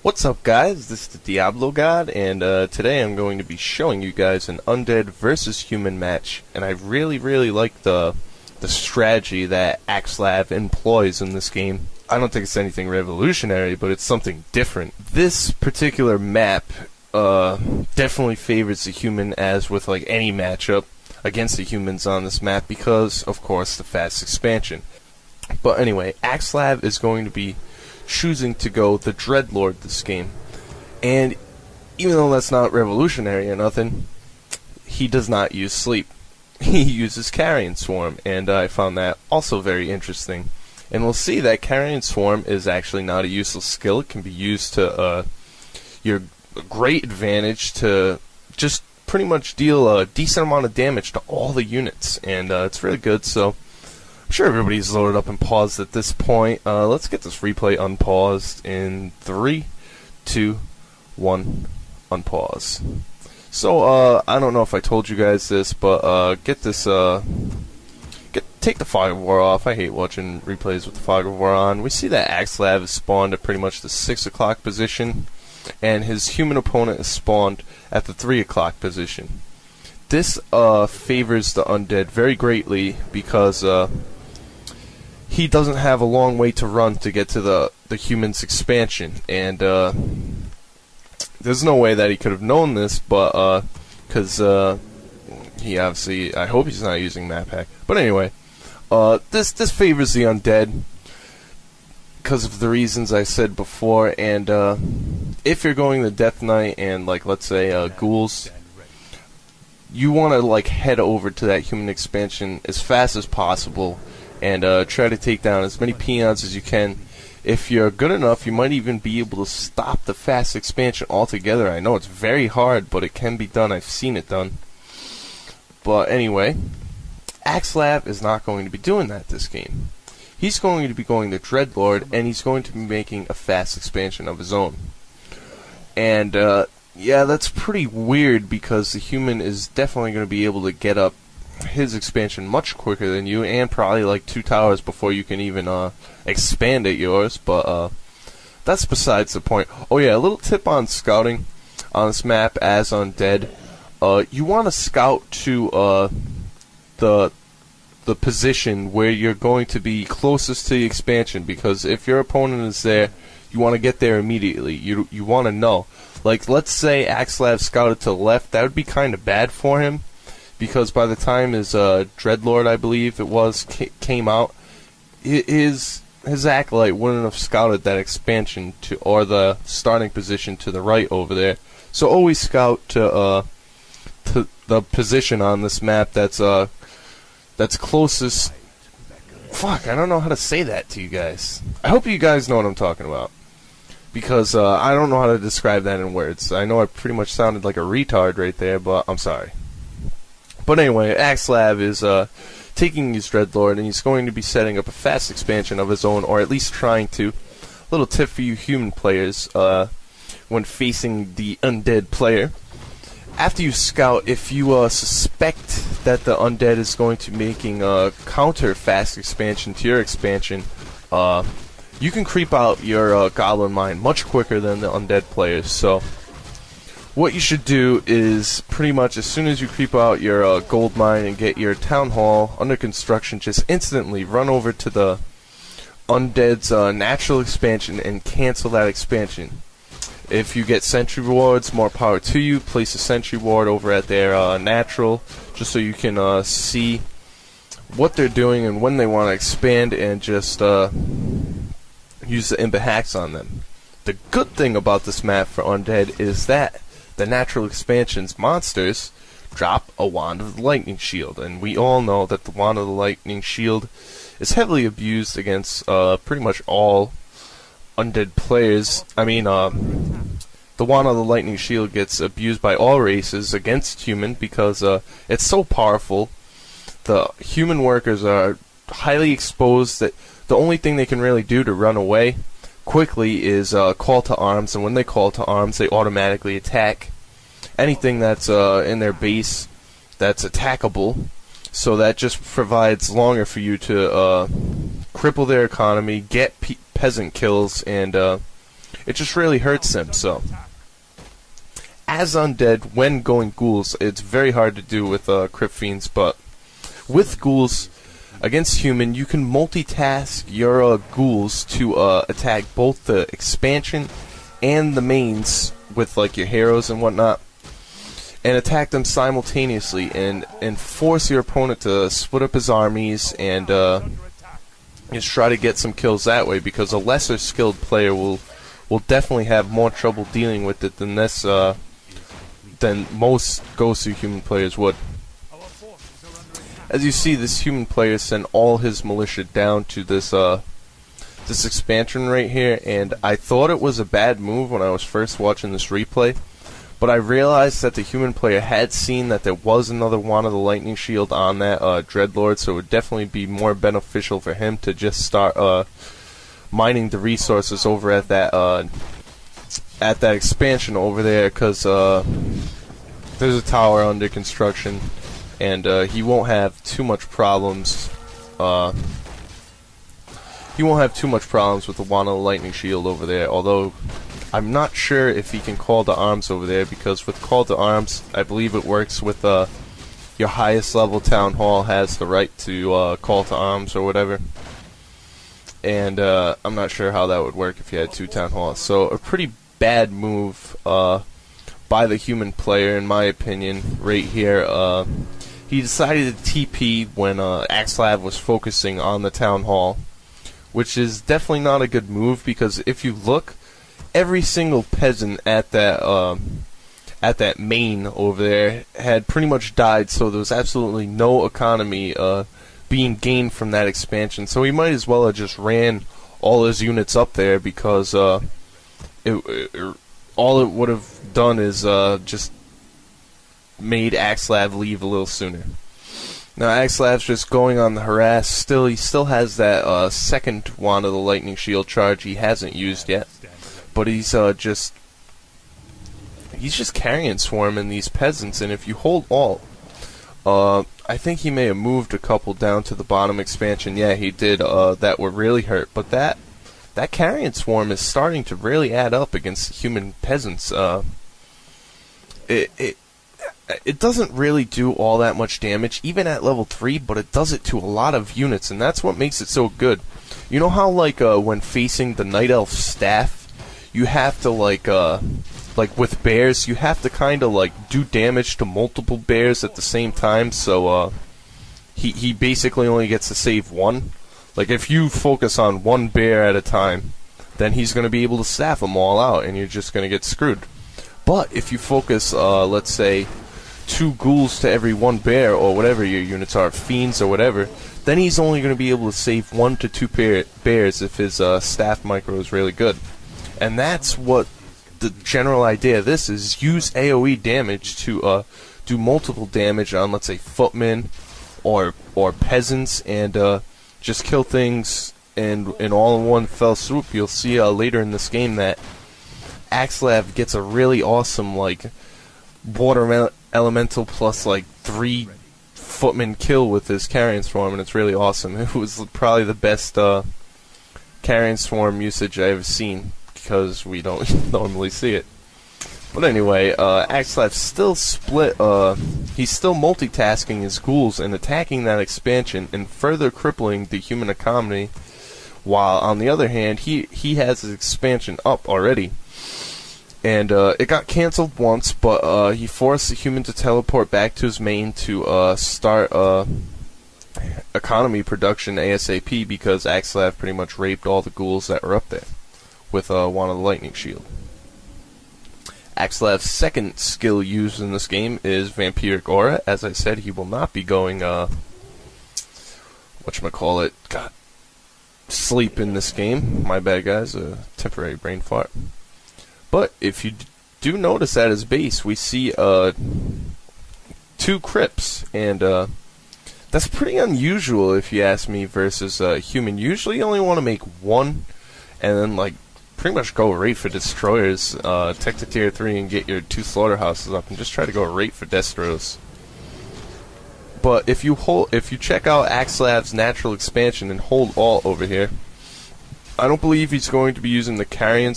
What's up, guys? This is the Diablogod, and today I'm going to be showing you guys an undead versus human match. And I really like the strategy that Axslav employs in this game. I don't think it's anything revolutionary, but it's something different. This particular map definitely favors the human, as with like any matchup against the humans on this map, because of course the fast expansion. But anyway, Axslav is going to be choosing to go the Dreadlord this game, and even though that's not revolutionary or nothing, he does not use sleep. He uses Carrion Swarm, and I found that also very interesting. And we'll see that Carrion Swarm is actually not a useless skill. It can be used to your great advantage to just pretty much deal a decent amount of damage to all the units, and it's really good. So I'm sure everybody's loaded up and paused at this point. Let's get this replay unpaused in 3, 2, 1, unpause. So, I don't know if I told you guys this, but take the Fog of War off. I hate watching replays with the Fog of War on. We see that Axslav is spawned at pretty much the 6 o'clock position, and his human opponent is spawned at the 3 o'clock position. This favors the undead very greatly because he doesn't have a long way to run to get to the human's expansion, and there's no way that he could have known this, but because he obviously, I hope he's not using map hack. But anyway, this favors the undead because of the reasons I said before, and if you're going the Death Knight and, like, let's say ghouls, you want to like head over to that human expansion as fast as possible and try to take down as many peons as you can. If you're good enough, you might even be able to stop the fast expansion altogether. I know it's very hard, but it can be done. I've seen it done. But anyway, Axslav is not going to be doing that this game. He's going to be going the Dreadlord, and he's going to be making a fast expansion of his own. And yeah, that's pretty weird, because the human is definitely going to be able to get up his expansion much quicker than you, and probably like 2 towers before you can even expand at yours, but that's besides the point. Oh yeah, a little tip on scouting on this map as Undead. You want to scout to the position where you're going to be closest to the expansion, because if your opponent is there, you want to get there immediately. You want to know. Like, let's say Axslav scouted to the left, that would be kind of bad for him, because by the time his Dreadlord, I believe it was, came out, his Acolyte wouldn't have scouted that expansion to, or the starting position to the right over there. So always scout to the position on this map that's closest. Fuck, I don't know how to say that to you guys. I hope you guys know what I'm talking about, because I don't know how to describe that in words. I know I pretty much sounded like a retard right there, but I'm sorry. But anyway, Axslav is taking his Dreadlord, and he's going to be setting up a fast expansion of his own, or at least trying to. Little tip for you human players when facing the undead player. After you scout, if you suspect that the undead is going to be making a counter fast expansion to your expansion, you can creep out your goblin mine much quicker than the undead players. So what you should do is, pretty much as soon as you creep out your gold mine and get your town hall under construction, just instantly run over to the undead's natural expansion and cancel that expansion. If you get sentry wards, more power to you. Place a sentry ward over at their natural, just so you can see what they're doing and when they want to expand, and just use the imba hacks on them. The good thing about this map for Undead is that the natural expansion's monsters drop a Wand of the Lightning Shield, and we all know that the Wand of the Lightning Shield is heavily abused against pretty much all undead players. I mean, the Wand of the Lightning Shield gets abused by all races against human, because it's so powerful. The human workers are highly exposed that the only thing they can really do to run away quickly is call to arms, and when they call to arms, they automatically attack anything that's in their base that's attackable. So that just provides longer for you to cripple their economy, get peasant kills, and it just really hurts them. So, as Undead, when going ghouls, it's very hard to do with Crypt Fiends, but with ghouls against human, you can multitask your ghouls to attack both the expansion and the mains with like your heroes and whatnot, and attack them simultaneously, and force your opponent to split up his armies and just try to get some kills that way, because a lesser skilled player will definitely have more trouble dealing with it than this than most Ghost of Human players would. As you see, this human player sent all his militia down to this this expansion right here, and I thought it was a bad move when I was first watching this replay, but I realized that the human player had seen that there was another Wand of the Lightning Shield on that Dreadlord, so it would definitely be more beneficial for him to just start mining the resources over at that expansion over there, because there's a tower under construction, and he won't have too much problems. He won't have too much problems with the Wand of the Lightning Shield over there, although I'm not sure if he can call to arms over there, because with call to arms, I believe it works with your highest level town hall has the right to call to arms or whatever. And I'm not sure how that would work if you had 2 town halls. So a pretty bad move by the human player, in my opinion, right here. He decided to TP when Axslav was focusing on the town hall, which is definitely not a good move, because if you look, every single peasant at that main over there had pretty much died, so there was absolutely no economy being gained from that expansion. So he might as well have just ran all his units up there, because all it would have done is just made Axslav leave a little sooner. Now Axslav's just going on the harass. He still has that second Wand of the Lightning Shield charge he hasn't used yet, but he's just carrying swarming these peasants. And if you hold alt, I think he may have moved a couple down to the bottom expansion. Yeah, he did. That would really hurt. But that carrion swarm is starting to really add up against human peasants. It doesn't really do all that much damage, even at level 3, but it does it to a lot of units, and that's what makes it so good. You know how, like, when facing the Night Elf staff, you have to, like with bears, you have to kind of, like, do damage to multiple bears at the same time, so, he basically only gets to save one. Like, if you focus on one bear at a time, then he's going to be able to staff them all out, and you're just going to get screwed. But if you focus, let's say, 2 ghouls to every 1 bear, or whatever your units are, fiends or whatever, then he's only going to be able to save 1 to 2 bears if his staff micro is really good. And that's what the general idea of this is: use AoE damage to do multiple damage on, let's say, footmen or peasants, and just kill things and all in one fell swoop. You'll see later in this game that Axslav gets a really awesome, like, water elemental plus like 3 footmen kill with his carrion swarm, and it's really awesome. It was probably the best carrion swarm usage I've ever seen, because we don't normally see it. But anyway, Axslav still split. He's still multitasking his ghouls and attacking that expansion and further crippling the human economy, while on the other hand he has his expansion up already. And it got cancelled once, but he forced the human to teleport back to his main to start economy production ASAP, because Axslav pretty much raped all the ghouls that were up there with Wand of the Lightning Shield. Axslav's second skill used in this game is Vampiric Aura. As I said, he will not be going whatchamacallit, God, sleep in this game. My bad, guys, a temporary brain fart. But if you do notice at his base, we see 2 crypts, and that's pretty unusual if you ask me versus human. Usually you only want to make 1 and then, like, pretty much go right for destroyers. Tech to tier 3 and get your 2 slaughterhouses up and just try to go right for destros. But if you check out Axslav's natural expansion and hold alt over here, I don't believe he's going to be using the carrion